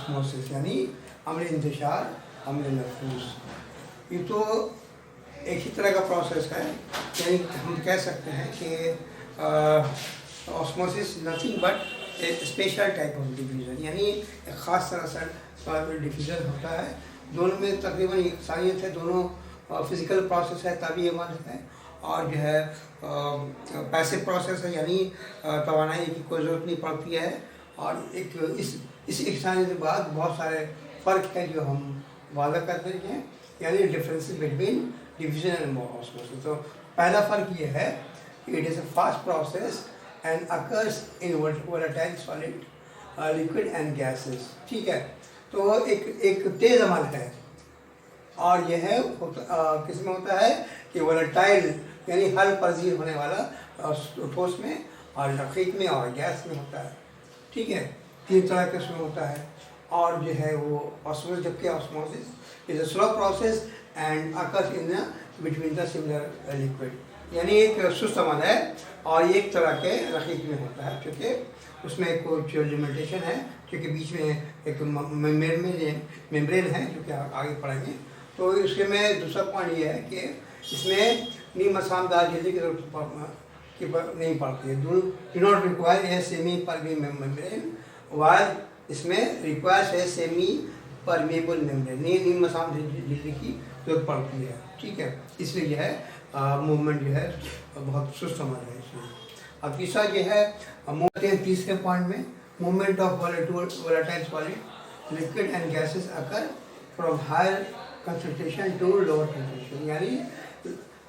Osmosis यानी अम्ल इंतशार, अम्ल नफूस। ये तो एक ही तरह का प्रोसेस है, यानी हम कह सकते हैं कि osmosis nothing but A special type of diffusion, यानी एक ख़ास तरह से डिफ्यूजन होता है। दोनों में तकरीबन यकसानियत है, दोनों फिज़िकल प्रोसेस है, तभी अमल है, और जो है पैसिव प्रोसेस है, यानी तवानाई की कोई ज़रूरत नहीं पड़ती है। और एक इस यकसानियत के बाद बहुत सारे फ़र्क हैं जो हम वादा करते हैं, यानी differences between diffusion and osmosis. तो पहला फ़र्क ये है कि it is a fast process and occurs in volatile solid, liquid and gases. ठीक है, तो एक तेज़ अमल है, और यह है किस में होता है कि वोलेटाइल यानी हल पजीर होने वाला ठोस में, और रक़ीक़ में, और गैस में होता है। ठीक है, तीन तरह के उसमें होता है। और जो है वो ऑस्मोसिस, जबकि osmosis is a slow process and occurs in between the similar liquid, यानी एक सुस्त अमल है और एक तरह के रक़ीक़ में होता है, क्योंकि उसमें कुछ लिमिटेशन है, क्योंकि बीच में एक मेम्ब्रेन है जो कि आगे पढ़ेंगे। तो इसमें दूसरा पॉइंट ये है कि इसमें नीम मसामदार जल्दी की जरूरत नहीं पड़ती है। Do not require a semi permeable membrane, while इसमें रिक्वायर्स है सेमी परमेबल मेम्ब्रेन, नीम मसाम जल्दी की जरूरत पड़ती है। ठीक है, इसलिए यह है मूवमेंट जो है बहुत सुस्त अमल है इसमें। अब तीसरा जो है मूवमेंट है, तीसरे पॉइंट में movement of volatile solid, liquid and gases occur from higher concentration to lower concentration,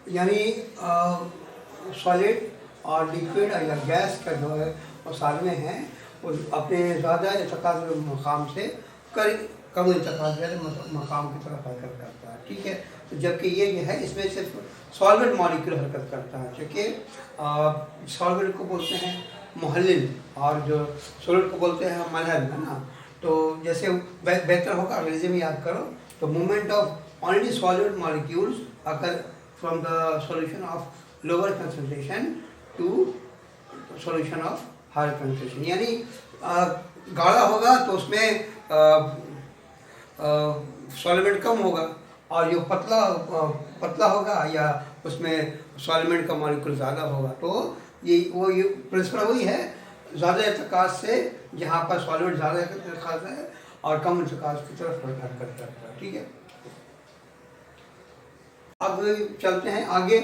यानी सॉलिड और लिक्विड या गैस का जो है वो सालमे हैं, वो अपने ज़्यादा इर्तिकाज़ मकाम से कम इर्तिकाज़ मकाम की तरफ हरकत करता है। ठीक है, तो जबकि ये जो है इसमें सिर्फ सॉल्वेंट मॉलिक्यूल हरकत करता है, क्योंकि सॉल्वेंट को बोलते हैं मुहल्लिल और जो सॉलिड को बोलते हैं मलहल, है ना। तो जैसे बेहतर होगा अंग्रेजी में याद करो, तो movement of only solid molecules occur from the solution of lower concentration to solution of higher concentration, यानी गाढ़ा होगा तो उसमें सॉल्वेंट कम होगा, और जो पतला होगा या उसमें सॉल्वेंट का मॉलिक्यूल ज़्यादा होगा। तो ये प्रिंसिपल वही है, ज़्यादा इर्तिकाज़ से जहाँ पर सॉल्वेंट ज़्यादा इर्तिकाज़ है और कम इर्तिकाज़ की तरफ हरकत करता है। ठीक है, अब चलते हैं आगे।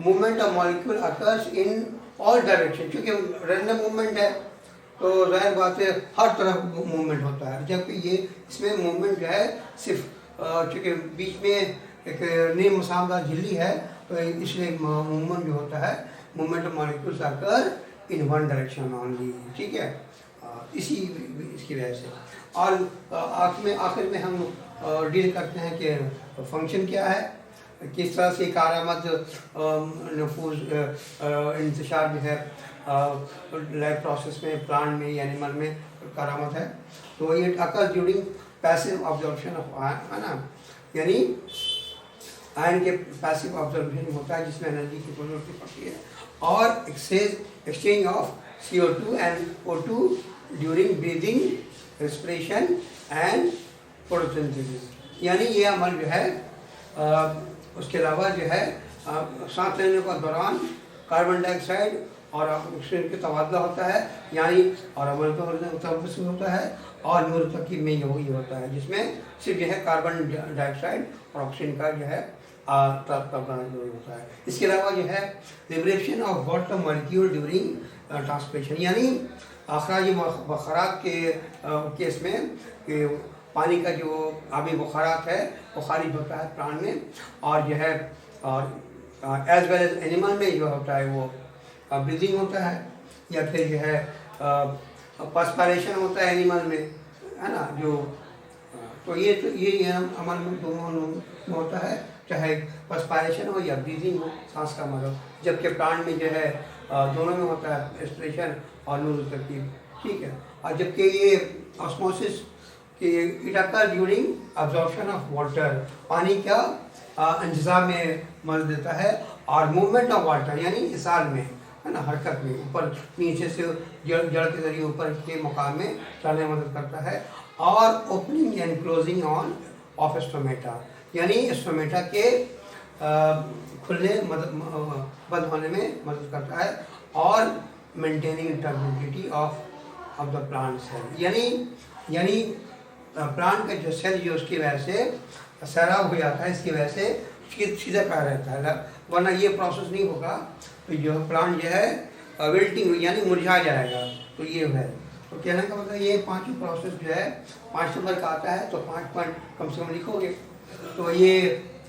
Movement of molecule occurs in all direction, क्योंकि रैंडम मूवमेंट है तो ज़ाहिर बात है हर तरफ मूवमेंट होता है, जबकि ये इसमें मूवमेंट जो है सिर्फ चूँकि बीच में एक नीम मसामदार झिल्ली है, तो इसलिए मूवमेंट जो होता है movement of molecules occur in one direction only. ठीक है, इसकी वजह से। और आखिर में हम डील करते हैं कि फंक्शन क्या है, किस तरह से कारामद नफूज इंतशार जो है लाइफ प्रोसेस में, प्लांट में, एनिमल में कारामद है। तो ये occurs during passive observation of ion, है ना, यानी आयन के पैसिव ऑब्जर्वेशन होता है जिसमें एनर्जी की जरूरत पड़ती है, और exchange of CO2 and O2 during breathing, respiration and photosynthesis, यानी ये अमल जो है उसके अलावा जो है सांस लेने के दौरान कार्बन डाइऑक्साइड और ऑक्सीजन का तबादला होता है, यानी और अमल तो होता है, और नूर तरकीब में यही होता है जिसमें सिर्फ जो है कार्बन डाइऑक्साइड और ऑक्सीजन का जो है तबादला होता है। इसके अलावा जो है liberation of water molecule during transpiration, यानी अखराज बखरात के केस में कि पानी का जो आबी बुखारात है वो खारिज होता है प्राण में, और जो है एज वेल एज एनिमल में जो होता है वो ब्रीदिंग होता है, या फिर जो है पर्सपायरेशन होता है एनिमल में, है ना। जो तो ये अमल में दोनों में होता है, चाहे पर्सपायरेशन हो या ब्रीदिंग हो, सांस का मतलब, जबकि प्राण में जो है दोनों में होता है, रेस्पिरेशन और नूर तरकीब। ठीक है, और जबकि ये ऑस्मोसिस कि it occur during absorption of water, पानी का इंतज़ाम में मदद देता है, और मूवमेंट ऑफ वाटर यानी इसाल में, है ना, हरकत में, ऊपर नीचे से जड़ के जरिए ऊपर के मकाम में चलने में मदद करता है, और opening and closing on off stomata, यानी स्टोमेटा के खुलने बंद होने में मदद करता है, और maintaining turbidity of the plant cell, यानी प्लांट का जो सेल जो उसकी वजह से सैराब हो जाता है, इसकी वजह से सीधा पैर रहता है, वरना ये प्रोसेस नहीं होगा तो जो प्लांट जो है विल्टिंग यानी मुरझा जाएगा। तो ये है, तो कहने का मतलब ये पांचों प्रोसेस जो है 5 नंबर का आता है, तो 5 पॉइंट कम से कम लिखोगे। तो ये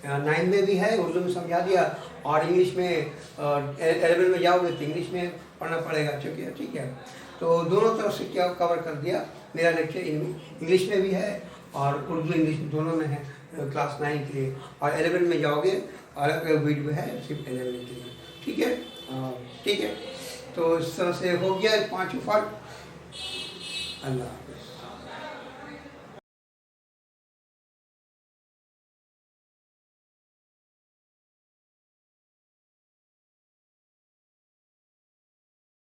9 में भी है, उर्दू में समझा दिया, और इंग्लिश में 11 में जाओगे तो इंग्लिश में पढ़ना पड़ेगा, ठीक है। तो दोनों तरफ से क्या कवर कर दिया। मेरा लेक्चर इंग्लिश में भी है और उर्दू इंग्लिश दोनों में है क्लास 9 के लिए, और 11 में जाओगे अलग अलग वीडियो है सिर्फ 11 के लिए, ठीक है। ठीक है, तो इस तरह से हो गया 5 पार्ट। अल्लाह।